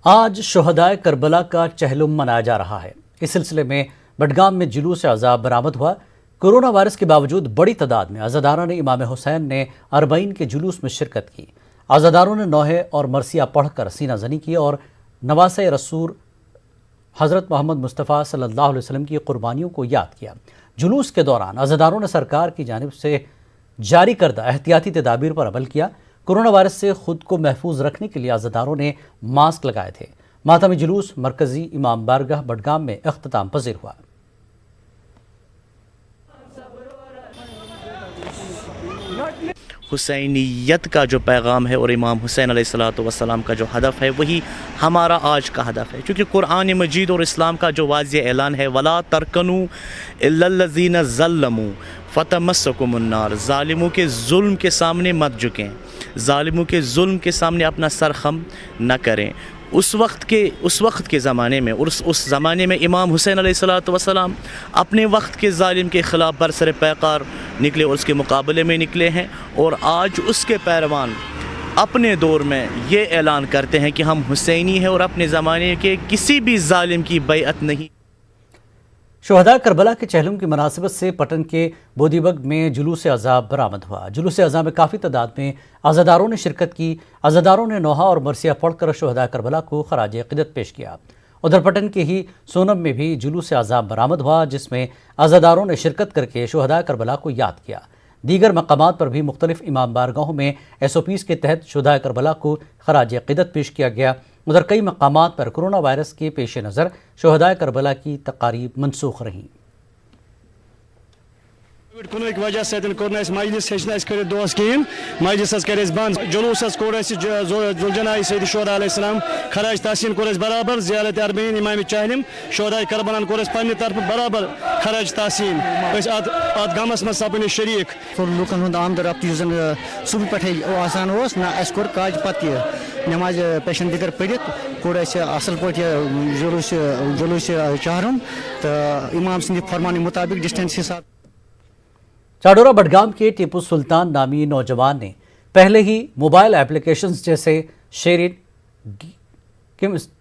آج شہدائے کربلا کا چہلم منایا جا رہا ہے۔ اس سلسلے میں بڈگام میں جلوس عزا برآمد ہوا۔ کورونا وائرس کے باوجود بڑی تعداد میں عزاداروں نے امام حسین نے اربعین کے جلوس میں شرکت کی۔ عزاداروں نے نوحے اور مرثیہ پڑھ کر سینہ زنی کی اور نواسۂ رسول حضرت محمد مصطفیٰ صلی اللہ علیہ وسلم کی قربانیوں کو یاد کیا۔ جلوس کے دوران عزاداروں نے سرکار کی جانب سے جاری کردہ احتیاطی تدابیر پر عمل کیا۔ کورونا وائرس سے خود کو محفوظ رکھنے کے لیے عزاداروں نے ماسک لگائے تھے۔ ماتمی جلوس مرکزی امام بارگاہ بڈگام میں اختتام پذیر ہوا۔ حسینیت کا جو پیغام ہے اور امام حسین علیہ السلام کا جو ہدف ہے وہی ہمارا آج کا ہدف ہے، کیونکہ قرآن مجید اور اسلام کا جو واضح اعلان ہے وَلَا تَرْكَنُوا إِلَّا الَّذِينَ ظَلَّمُوا فَتَمَسَّكُمُ النَّارُ، ظالموں کے ظلم کے سامنے مت جھکیں، ظالموں کے ظلم کے سامنے اپنا سر خم نہ کریں۔ اس وقت کے زمانے میں اور اس زمانے میں امام حسین علیہ السلام اپنے وقت کے ظالم کے خلاف برسر پیکار نکلے اور اس کے مقابلے میں نکلے ہیں، اور آج اس کے پیروان اپنے دور میں یہ اعلان کرتے ہیں کہ ہم حسینی ہیں اور اپنے زمانے کے کسی بھی ظالم کی بیعت نہیں۔ شہداء کربلا کے چہلم کی مناسبت سے پٹن کے بودی بگ میں جلوس عزا برآمد ہوا۔ جلوس عزا میں کافی تعداد میں عزاداروں نے شرکت کی۔ عزاداروں نے نوحہ اور مرثیہ پڑھ کر شہداء کربلا کو خراج عقیدت پیش کیا۔ ادھر پٹن کے ہی سونم میں بھی جلوس عزا برآمد ہوا، جس میں عزاداروں نے شرکت کر کے شہداء کربلا کو یاد کیا۔ دیگر مقامات پر بھی مختلف امام بارگاہوں میں SOPs کے تحت شہداء کربلا کو خراج عقیدت پیش کیا گیا۔ ادھر کئی مقامات پر کورونا وائرس کے پیش نظر شہداء کربلا کی تقاریب منسوخ رہیں۔ کنوک وجہ سۭتۍ کوٚر نہٕ اَسہِ مجلس ہیٚچھ نہٕ اَسہِ کٔرِتھ دۄہس کِہیٖنۍ، مجلس حظ کَرِ اَسہِ بنٛد، جلوٗس حظ کوٚر اَسہِ ذوالجناح سید شہداء علیہ السلام خراج تحسین کوٚر اَسہِ برابر، زیارت اربعین امام چہلم شہداء کربلاہن کوٚر اَسہِ پننہِ طرفہٕ برابر خراج تحسین، أسۍ اتھ غمس منٛز سپٕدۍ شریٖک۔ لوٗکن ہُنٛد آمد و رفت یُس زن صبح پٮ۪ٹھے آسان اوس نہ اَسہِ کوٚر کاج پتہٕ یہِ نماز پیشن دِگر پٔرِتھ کوٚر اَسہِ اصل پٲٹھۍ یہِ جلوٗس چہرم تہٕ امام سٕنٛدِ فرمانہِ مُطابق ڈسٹینس حساب۔ چاڈورہ بڈگام کے ٹیپو سلطان نامی نوجوان نے پہلے ہی موبائل ایپلیکیشنز جیسے شیئر اٹ،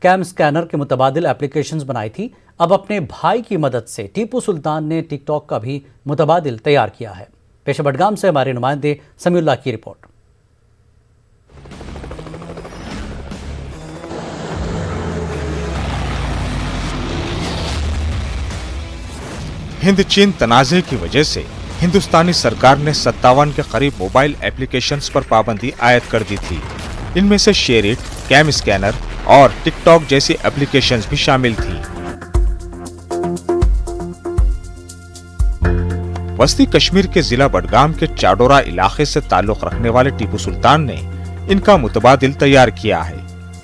کیم اسکینر کے متبادل ایپلیکیشنز بنائی تھی۔ اب اپنے بھائی کی مدد سے ٹیپو سلطان نے ٹک ٹاک کا بھی متبادل تیار کیا ہے۔ پیش بڈگام سے ہمارے نمائندے سمیع اللہ کی رپورٹ۔ ہند چین تنازع کی وجہ سے ہندوستانی سرکار نے 57 کے قریب موبائل ایپلیکیشنز پر پابندی عائد کر دی تھی۔ ان میں سے شیئر اٹ، کیم اسکینر اور ٹک ٹاک جیسی ایپلیکیشنز بھی شامل تھی۔ وسطی کشمیر کے ضلع بڈگام کے چاڈورہ علاقے سے تعلق رکھنے والے ٹیپو سلطان نے ان کا متبادل تیار کیا ہے۔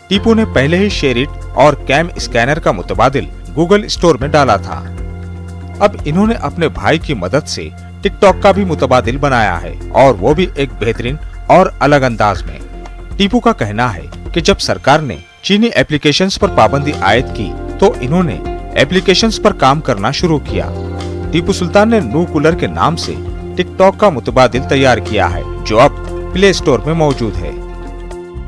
ٹیپو نے پہلے ہی شیئر اٹ اور کیم اسکینر کا متبادل گوگل اسٹور میں ڈالا تھا۔ اب انہوں نے اپنے بھائی کی مدد سے ٹک ٹاک کا بھی متبادل بنایا ہے، اور وہ بھی ایک بہترین اور الگ انداز میں۔ ٹیپو کا کہنا ہے کہ جب سرکار نے چینی ایپلیکیشنز پر پابندی عائد کی تو انہوں نے ایپلیکیشنز پر کام کرنا شروع کیا۔ ٹیپو سلطان نے نو کولر کے نام سے ٹک ٹاک کا متبادل تیار کیا ہے، جو اب پلے اسٹور میں موجود ہے۔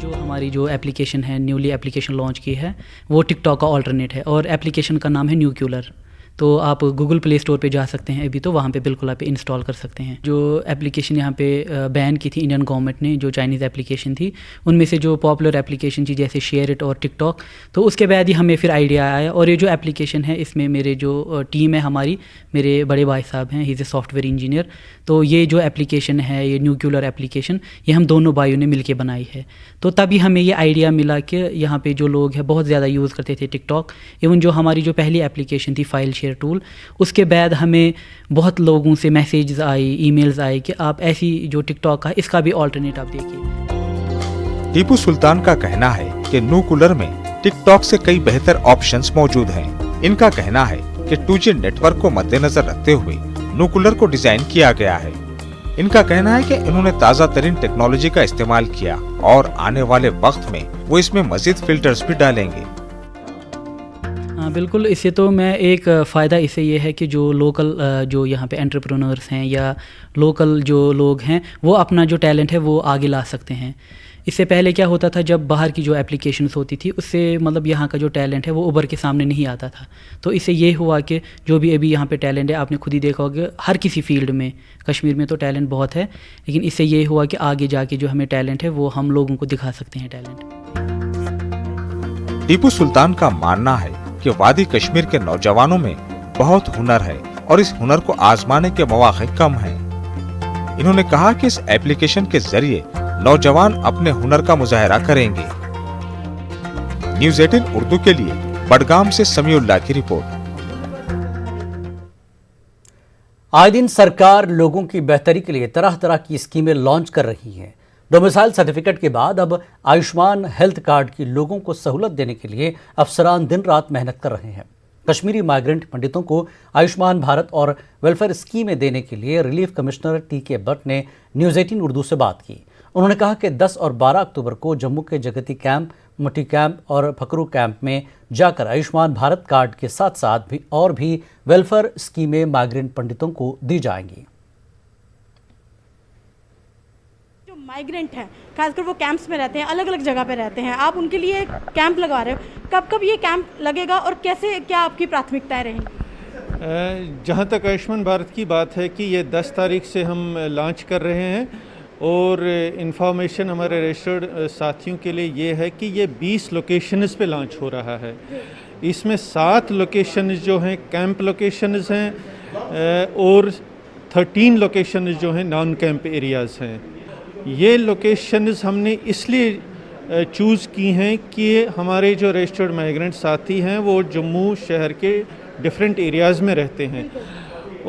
جو ہماری جو ایپلیکیشن ہے، نیولی ایپلیکیشن لانچ کی ہے، وہ ٹک ٹاک کا آلٹرنیٹ ہے، اور ایپلیکیشن کا نام ہے نیو کولر۔ تو آپ گوگل پلے اسٹور پہ جا سکتے ہیں، ابھی تو وہاں پہ بالکل آپ انسٹال کر سکتے ہیں۔ جو ایپلیکیشن یہاں پہ بین کی تھی انڈین گورنمنٹ نے، جو چائنیز ایپلیکیشن تھی، ان میں سے جو پاپولر ایپلیکیشن تھی جیسے شیئر اٹ اور ٹک ٹاک، تو اس کے بعد ہی ہمیں پھر آئیڈیا آیا۔ اور یہ جو ایپلیکیشن ہے، اس میں میرے جو ٹیم ہے ہماری، میرے بڑے بھائی صاحب ہیں، ہی از اے سافٹ ویئر انجینئر، تو یہ جو ایپلیکیشن ہے، یہ نیو کولر ایپلیکیشن، یہ ہم دونوں بھائیوں نے مل کے بنائی ہے۔ تو تبھی ہمیں یہ آئیڈیا ملا کہ یہاں پہ جو لوگ ہیں بہت زیادہ یوز کرتے تھے ٹک ٹاک، ایون جو ہماری جو پہلی ایپلیکیشن تھی فائل شیئر ٹول، اس کے بعد ہمیں بہت لوگوں سے میسیجز آئی، ای میلز آئے کہ آپ ایسی جو ٹک ٹاک کا اس کا بھی آلٹرنیٹ آپ دیکھیے۔ ٹیپو سلطان کا کہنا ہے کہ نو کولر میں ٹک ٹاک سے کئی بہتر آپشنز موجود ہیں۔ ان کا کہنا ہے کہ 2G نیٹ ورک کو مد نظر رکھتے ہوئے نو کولر کو ڈیزائن کیا گیا ہے۔ ان کا کہنا ہے کہ انہوں نے تازہ ترین ٹیکنالوجی کا استعمال کیا، اور آنے والے وقت میں وہ اس میں مزید فلٹرز بھی ڈالیں گے۔ ہاں بالکل، اس سے تو میں ایک فائدہ اس سے یہ ہے کہ جو لوکل جو یہاں پہ انٹرپرونرز ہیں یا لوکل جو لوگ ہیں وہ اپنا جو ٹیلنٹ ہے وہ آگے لا سکتے ہیں۔ اس سے پہلے کیا ہوتا تھا، جب باہر کی جو اپلیکیشنز ہوتی تھی اس سے مطلب یہاں کا جو ٹیلنٹ ہے وہ ابھر کے سامنے نہیں آتا تھا. تو اس سے یہ ہوا کہ جو بھی ابھی یہاں پہ ٹیلنٹ ہے، آپ نے خود ہی دیکھا ہوگا ہر کسی فیلڈ میں کشمیر میں تو ٹیلنٹ بہت ہے، لیکن اس سے یہ ہوا کہ آگے جا کے جو ہمیں ٹیلنٹ ہے وہ ہم لوگوں کو دکھا سکتے ہیں ٹیلنٹ. ٹیپو سلطان کا ماننا ہے کہ وادی کشمیر کے نوجوانوں میں بہت ہنر ہے اور اس ہنر کو آزمانے کے مواقع کم ہیں. انہوں نے کہا کہ اس ایپلیکیشن کے ذریعے نوجوان اپنے ہنر کا مظاہرہ کریں گے. نیوز 18 اردو کے لیے بڈگام سے سمیع اللہ کی رپورٹ. آئے دن سرکار لوگوں کی بہتری کے لیے طرح طرح کی اسکیمیں لانچ کر رہی ہیں. ڈومیسائل سرٹیفکیٹ کے بعد اب آیوشمان ہیلتھ کارڈ کی لوگوں کو سہولت دینے کے لیے افسران دن رات محنت کر رہے ہیں. کشمیری مائیگرنٹ پنڈتوں کو آیوشمان بھارت اور ویلفیئر اسکیمیں دینے کے لیے ریلیف کمشنر ٹی کے بٹ نے نیوز 18 اردو سے بات کی. انہوں نے کہا کہ 10 اور 12 اکتوبر کو جموں کے جگتی کیمپ، مٹی کیمپ اور پھکرو کیمپ میں جا کر آیوشمان بھارت کارڈ کے ساتھ ساتھ بھی ویلفیئر اسکیمیں مائیگرنٹ پنڈتوں کو دی جائیں گی. جو مائیگرنٹ ہیں خاص کر وہ کیمپس میں رہتے ہیں، الگ الگ جگہ پہ رہتے ہیں، آپ ان کے لیے کیمپ لگا رہے ہو، کب یہ کیمپ لگے گا اور کیسے، کیا آپ کی پراتھمکتائیں رہیں گی؟ جہاں تک آیوشمان بھارت کی بات ہے کہ یہ 10 تاریخ سے ہم لانچ کر رہے ہیں، اور انفارمیشن ہمارے رجسٹرڈ ساتھیوں کے لیے یہ ہے کہ یہ 20 لوکیشنز پہ لانچ ہو رہا ہے. اس میں 7 لوکیشنز جو ہیں کیمپ لوکیشنز ہیں اور 13 لوکیشنز جو ہیں نان کیمپ ایریاز ہیں. یہ لوکیشنز ہم نے اس لیے چوز کی ہیں کہ ہمارے جو رجسٹرڈ مائیگرنٹ ساتھی ہیں وہ جموں شہر کے ڈیفرنٹ ایریاز میں رہتے ہیں،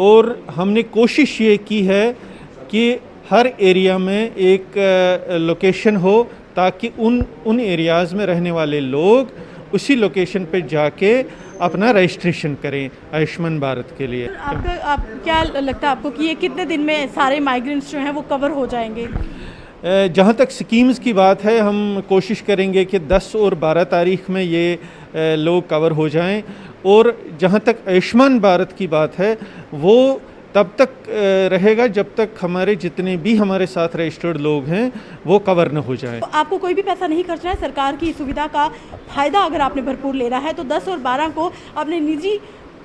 اور ہم نے کوشش یہ کی ہے کہ ہر ایریا میں ایک لوکیشن ہو تاکہ ان ایریاز میں رہنے والے لوگ اسی لوکیشن پہ جا کے اپنا رجسٹریشن کریں آیوشمان بھارت کے لیے. آپ کیا لگتا ہے آپ کو کہ یہ کتنے دن میں سارے مائیگرنٹس جو ہیں وہ کور ہو جائیں گے؟ جہاں تک سکیمز کی بات ہے ہم کوشش کریں گے کہ 10 اور 12 تاریخ میں یہ لوگ کور ہو جائیں، اور جہاں تک آیوشمان بھارت کی بات ہے وہ تب تک رہے گا جب تک ہمارے جتنے بھی ہمارے ساتھ رجسٹرڈ لوگ ہیں وہ کور نہ ہو جائیں. آپ کو کوئی بھی پیسہ نہیں خرچنا ہے، سرکار کی سویدھا کا فائدہ اگر آپ نے بھرپور لینا ہے تو 10 اور 12 کو اپنے نجی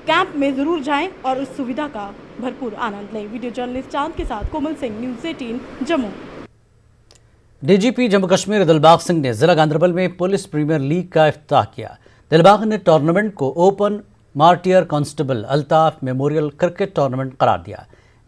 کیمپ میں ضرور جائیں اور اس سویدھا کا بھرپور آنند لیں. ویڈیو جرنلسٹ چاند کے ساتھ Komal Singh, news 18 Jammu. D G P Jammu Kashmir Dilbagh Singh نے ضلع گاندربل میں پولیس پریمیئر لیگ کا افتتاح کیا. دلباغ نے ٹورنامنٹ کو open martyr constable Altaf memorial cricket tournament قرار دیا.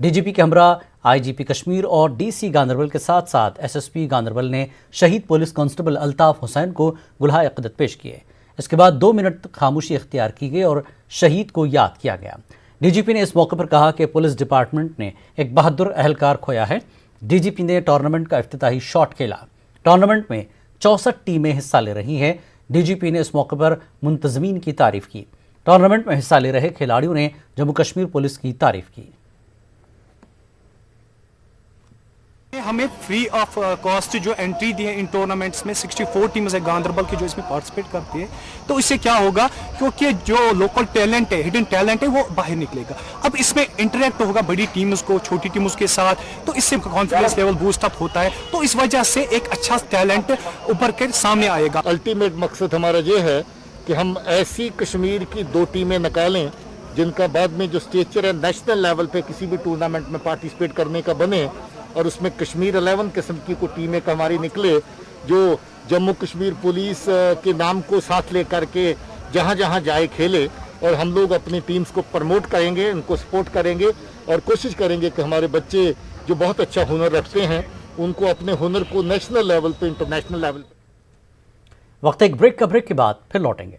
ڈی جی پی کے ہمراہ آئی جی پی کشمیر اور ڈی سی گاندربل کے ساتھ ساتھ ایس ایس پی گاندربل نے شہید پولیس کانسٹیبل الطاف حسین کو گلہائے عقیدت پیش کیے. اس کے بعد 2 منٹ خاموشی اختیار کی گئی اور شہید کو یاد کیا گیا. ڈی جی پی نے اس موقع پر کہا کہ پولیس ڈپارٹمنٹ نے ایک بہادر اہلکار کھویا ہے. ڈی جی پی نے ٹورنامنٹ کا افتتاحی شاٹ کھیلا. ٹورنامنٹ میں 64 ٹیمیں حصہ لے رہی ہیں. ڈی جی پی نے اس موقع پر منتظمین کی تعریف کی. ٹورنامنٹ میں حصہ لے رہے کھلاڑیوں نے جموں کشمیر پولیس کی تعریف کی. ہمیں فری آف کاسٹ جو انٹری دی ہے ان ٹورنامنٹس میں 64 ٹیمز ہے گاندربل کی جو اس میں پارٹیسپیٹ کرتی ہے. تو اس سے کیا ہوگا کیونکہ جو لوکل ٹیلنٹ ہے، ہڈن ٹیلنٹ ہے، وہ باہر نکلے گا. اب اس میں انٹریکٹ ہوگا بڑی ٹیمز کو چھوٹی ٹیمز کے ساتھ، تو اس سے کانفیڈنس لیول بوسٹ اپ ہوتا ہے. تو اس وجہ سے ایک اچھا ٹیلنٹ ابھر کر سامنے آئے گا. الٹیمیٹ مقصد ہمارا یہ ہے کہ ہم ایسی کشمیر کی 2 ٹیمیں نکالیں جن کا بعد میں جو اسٹیچر ہے نیشنل لیول پہ کسی بھی ٹورنامنٹ میں پارٹیسپیٹ کرنے کا بنے، اور اس میں کشمیر 11 قسم کی کوئی ٹیمیں ہماری نکلے جو جموں کشمیر پولیس کے نام کو ساتھ لے کر کے جہاں جہاں جائے کھیلے. اور ہم لوگ اپنی ٹیمز کو پروموٹ کریں گے، ان کو سپورٹ کریں گے اور کوشش کریں گے کہ ہمارے بچے جو بہت اچھا ہنر رکھتے ہیں ان کو اپنے ہنر کو نیشنل لیول پہ، انٹرنیشنل لیول پہ. وقت ایک بریک کے بعد پھر لوٹیں گے.